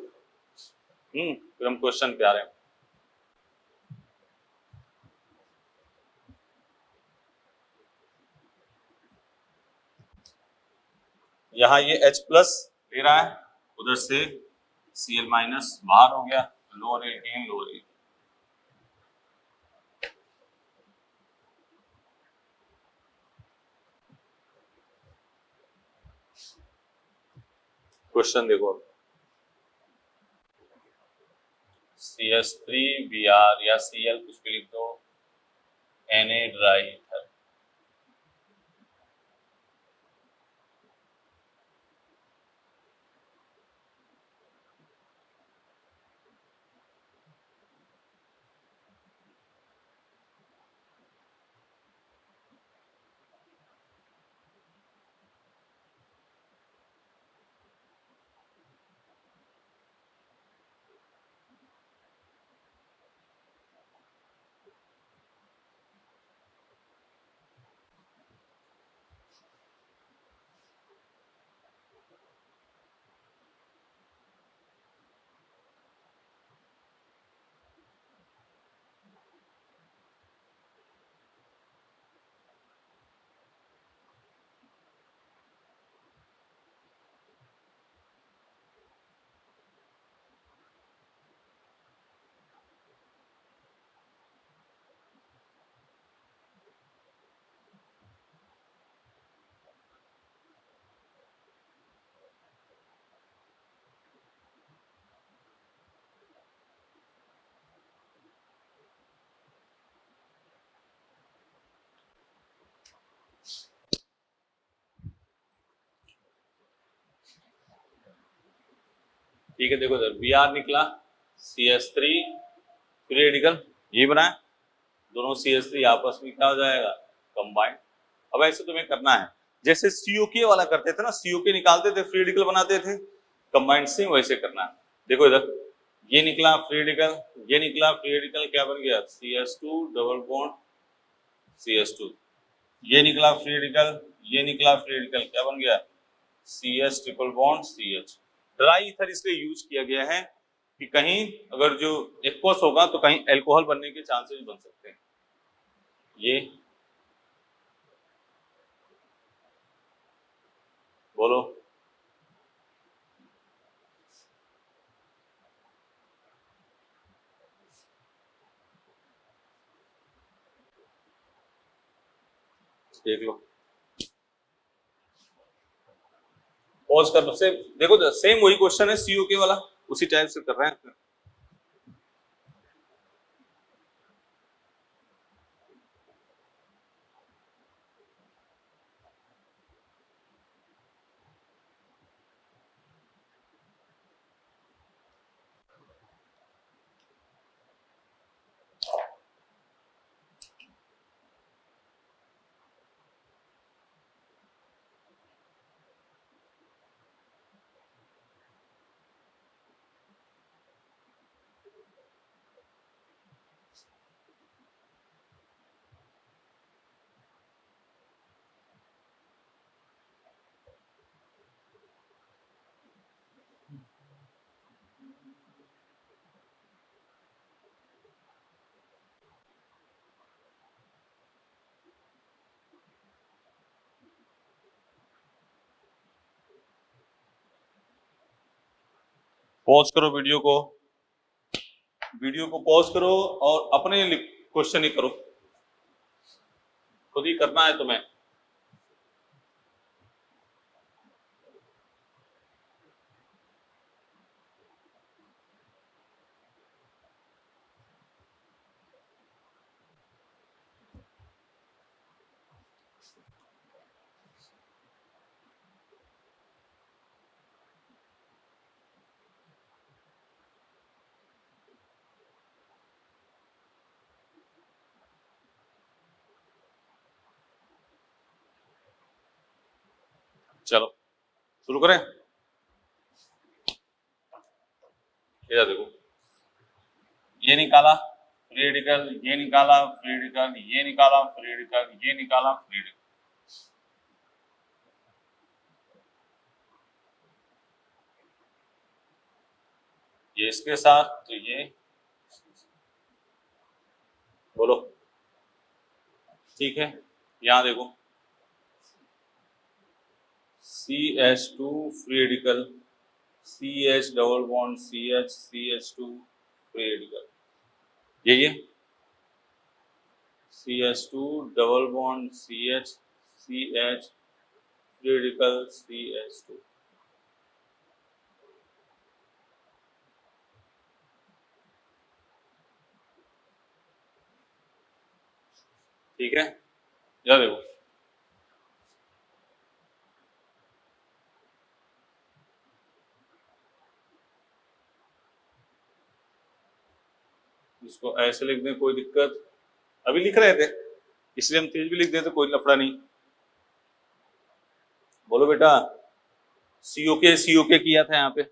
फिर हम क्वेश्चन पे आ रहे हैं। यहाँ ये H प्लस ले रहा है, उधर से Cl माइनस बाहर हो गया, lower alkane lower alkane. Question देखो, CH3Br या Cl कुछ भी लिख दो, Na ड्राई ईथर, ठीक है? देखो इधर Br निकला, CH3 फ्री रेडिकल ये बनाया, दोनों CH3 आपस में क्या हो जाएगा, कंबाइंड। अब ऐसे तुम्हें करना है जैसे COK वाला करते थे ना, COK निकालते थे फ्री रेडिकल बनाते थे, कंबाइंड सेम वैसे करना है। देखो इधर ये निकला फ्री रेडिकल, ये निकला फ्री रेडिकल, क्या बन गया CH2 डबल बॉन्ड CH2, ये निकला फ्री रेडिकल, ये निकला फ्री रेडिकल, क्या बन गया CH triple bond CH। Dry ether इसलिए यूज किया गया है कि कहीं अगर जो एक्वस होगा तो कहीं अल्कोहल बनने के चांसेस बन सकते हैं। ये बोलो, देख लो, पॉज कर लो, सेम देखो, सेम वही क्वेश्चन है सीओके वाला, उसी टाइप से कर रहे हैं। पॉज करो वीडियो को पॉज करो और अपने क्वेश्चन ही करो, खुद ही करना है तुम्हें। चलो शुरू करें। ये देखो, ये निकाला फ्री रेडिकल, ये निकाला फ्री रेडिकल, ये निकाला फ्री रेडिकल, ये निकाला फ्री रेडिकल। ये इसके साथ, तो ये बोलो ठीक है। यहां देखो CH2 free radical, CH double bond CH2 free radical, ये CH2 double bond CH free radical CH2। ठीक है, या देखो इसको ऐसे लिख दें, कोई दिक्कत, अभी लिख रहे थे इसलिए हम तेज भी लिख देते, कोई लफड़ा नहीं। बोलो बेटा, सीओके किया था यहाँ पे,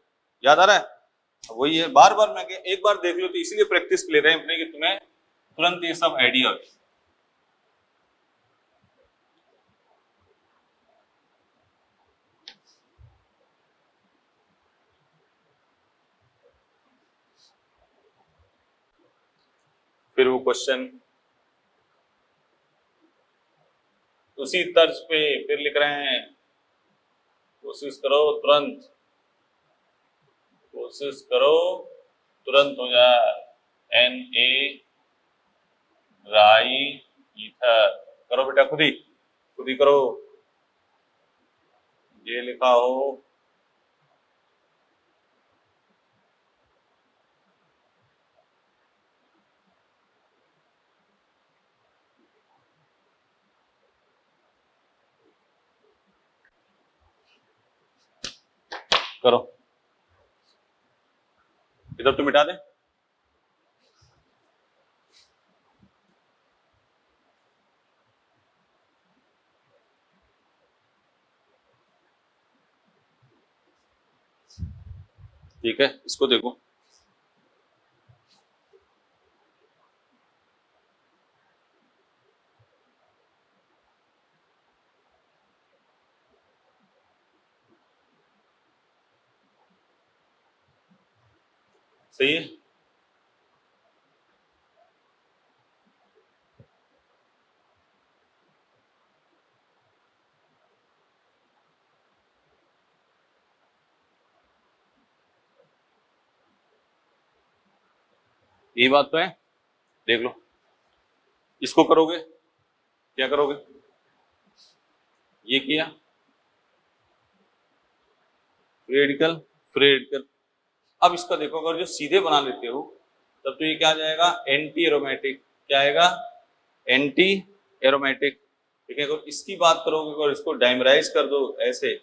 याद आ रहा है? वही है, बार बार मैं एक बार देख लो तो इसीलिए प्रैक्टिस ले रहे हैं अपने कि तुम्हें तुरंत ये सब आइडिया हो। फिर वो क्वेश्चन उसी तर्ज पे फिर लिख रहे हैं, कोशिश करो तुरंत, कोशिश करो तुरंत हो जाए। Na राई ईथर, करो बेटा, खुद ही करो, ये लिखा हो करो, इधर तो मिटा दे। ठीक है, इसको देखो, सही है। ये बात तो है, देख लो, इसको करोगे, क्या करोगे, ये किया, फ्री रेडिकल, फ्री रेडिकल। अब इसका देखो, अगर जो सीधे बना लेते हो तब तो ये क्या आ जाएगा, एंटी एरोमेटिक। क्या आएगा, एंटी एरोमेटिक। ठीक है, अगर इसकी बात करोगे, अगर इसको डाइमराइज कर दो ऐसे,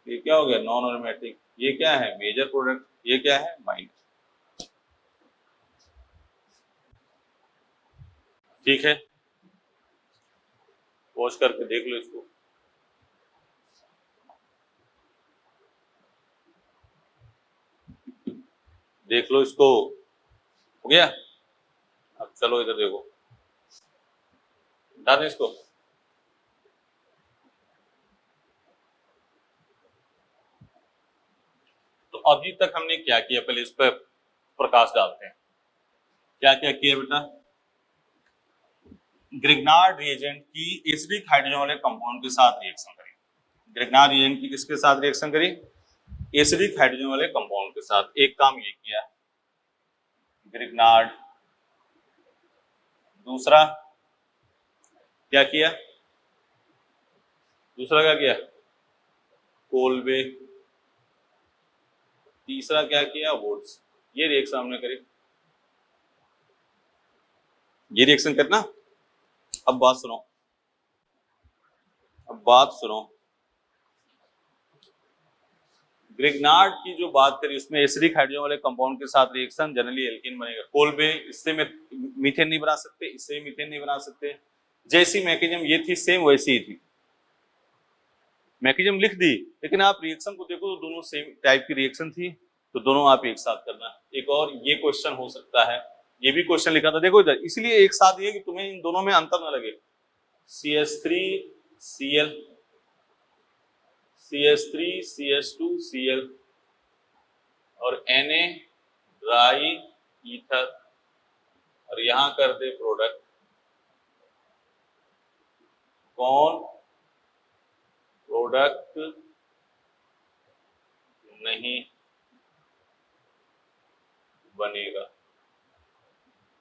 ये क्या हो गया, नॉन एरोमेटिक। ये क्या है, मेजर प्रोडक्ट। ये क्या है, माइनर। ठीक है, पॉज करके देख लो इसको। देख लो इसको, हो गया। अब चलो इधर देखो, हटा दें इसको। तो अभी तक हमने क्या किया, पहले इस पर प्रकाश डालते हैं। क्या क्या किया बेटा, ग्रिग्नार्ड रिएजेंट की एसिडिक हाइड्रोजन वाले कंपाउंड के साथ रिएक्शन करी। ग्रिग्नार्ड रिएजेंट की किसके साथ रिएक्शन करी, एसिडिक हाइड्रोजन वाले कंपाउंड के साथ। एक काम ये किया ग्रिग्नार्ड। दूसरा क्या किया, दूसरा क्या किया, कोल्बे। तीसरा क्या किया, वुड्स। ये रिएक्शन हमने करी, ये रिएक्शन करना। अब बात सुनो, अब बात सुनो। ग्रिग्नार्ड की जो बात करी उसमें एसिडिक हाइड्रोजन वाले कंपाउंड के साथ रिएक्शन जनरली एल्कीन बनेगा। कोल्बे, इससे मीथेन नहीं बना सकते, इससे मीथेन नहीं बना सकते। जैसी मैकेनिज्म ये थी सेम वैसी ही थी, मैकेनिज्म लिख दी, लेकिन आप रिएक्शन को देखो तो दोनों सेम टाइप की रिएक्शन थी, तो दोनों आप एक साथ करना। एक और ये क्वेश्चन हो सकता है, ये भी क्वेश्चन लिखा था देखो इधर, इसलिए एक साथ ये कि तुम्हें इन दोनों में अंतर न लगे। CH3Cl, CH3CH2Cl और Na ड्राई ईथर, और यहां कर दे प्रोडक्ट। कौन, प्रोडक्ट नहीं बनेगा।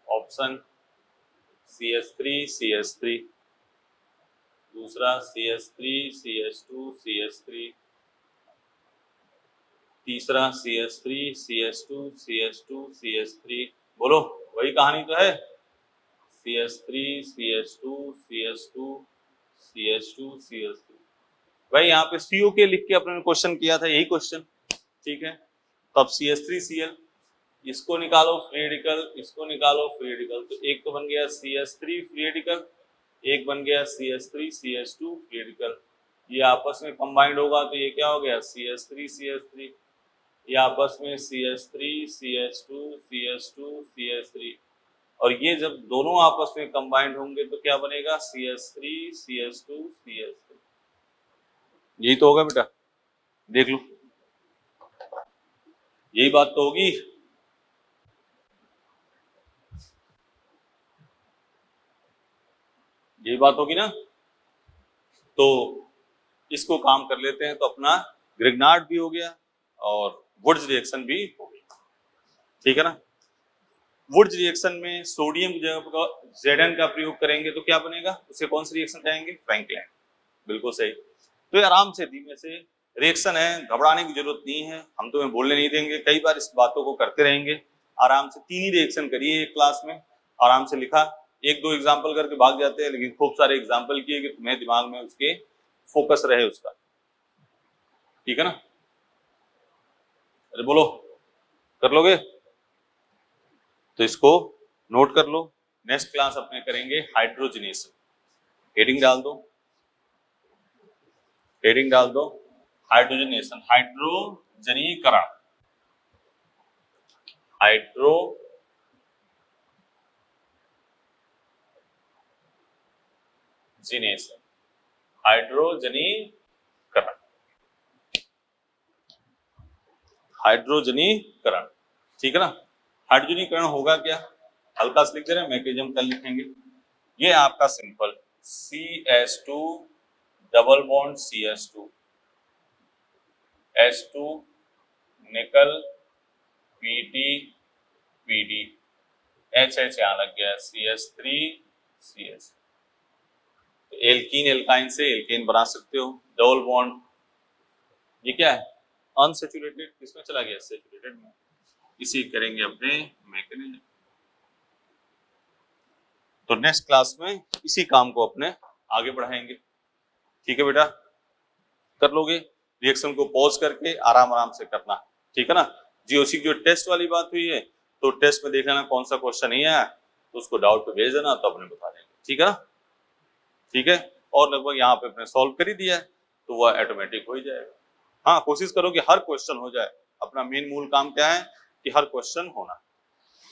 ऑप्शन CH3CH3, दूसरा CH3CH2CH3, तीसरा CH3CH2CH2CH3। बोलो, वही कहानी तो है, CH3CH2CH2CH2CH3। भाई यहाँ पे CO के लिख के अपने क्वेश्चन किया था, यही क्वेश्चन। ठीक है, तो अब CH3Cl, इसको निकालो फ्री रेडिकल, इसको निकालो फ्री रेडिकल, तो एक तो बन गया CH3 फ्री रेडिकल, एक बन गया CH3CH2 फ्री रेडिकल। ये आपस में कंबाइंड होगा तो ये क्या हो गया, CH3CH3। ये आपस में CH3CH2CH2CH3, और ये जब दोनों आपस में कंबाइंड होंगे तो क्या बनेगा, CH3CH2CH3। यही तो होगा बेटा, देख लो, यही बात तो होगी। यही बात होगी ना। तो इसको काम कर लेते हैं, तो अपना ग्रिग्नार्ड भी हो गया और वुड्स रिएक्शन भी हो गया। ठीक है ना। वुड्स रिएक्शन में सोडियम की जगह पर Zn का प्रयोग करेंगे तो क्या बनेगा, उसे कौन सी रिएक्शन कहेंगे, फ्रैंकलाइन। बिल्कुल सही। तो ये आराम से धीमे से रिएक्शन है, घबराने की जरूरत नहीं है, हम तुम्हें बोलने नहीं देंगे, कई बार इस बातों को करते रहेंगे। आराम से 3 ही रिएक्शन करिए एक क्लास में, आराम से लिखा, 1-2 एग्जाम्पल करके भाग जाते हैं, लेकिन खूब सारे एग्जाम्पल किए कि तुम्हें दिमाग में उसके फोकस रहे उसका। ठीक है ना, अरे बोलो, कर लोगे तो इसको नोट कर लो। नेक्स्ट क्लास अपने करेंगे हाइड्रोजनेशन। हेडिंग डाल दो, हेडिंग डाल दो, हाइड्रोजनेशन, हाइड्रोजनीकरण, हाइड्रोजनेशन, हाइड्रोजनीकरण, हाइड्रोजनीकरण। ठीक है ना। हाइड्रोजनीकरण होगा क्या, हल्का से लिख दे रहे हैं, मैकेनिज्म कल लिखेंगे। ये आपका simple CH2 double bond CH2, H2 निकल Pd HH यहाँ लग गया CH3CH। तो एल्कीन एल्काइन से एल्केन बना सकते हो। डबल बॉन्ड ये क्या है अनसैचुरेटेड, किसमें चला गया सैचुरेटेड में। इसी करेंगे अपने मैकेनिज्म। तो नेक्स्ट क्लास में इसी काम को अपने आगे बढ़ाएंगे। ठीक है बेटा, कर लोगे। रिएक्शन को पॉज करके आराम आराम से करना, ठीक है ना। जीओसी की जो टेस्ट वाली बात हुई है तो टेस्ट में देख लेना कौन सा क्वेश्चन नहीं आया तो उसको डाउट पे भेज देना, तो अपने बता देंगे, ठीक है ना। ठीक है, और लगभग यहाँ पे अपने सॉल्व कर ही दिया है तो वह ऑटोमेटिक हो ही जाएगा। हाँ, कोशिश करो कि हर क्वेश्चन हो जाए। अपना मेन मूल काम क्या है कि हर क्वेश्चन होना।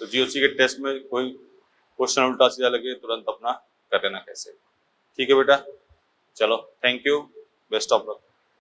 तो जीओसी के टेस्ट में कोई क्वेश्चन उल्टा सीधा लगे तुरंत अपना कर लेना कैसे। ठीक है बेटा, चलो thank you, best of luck.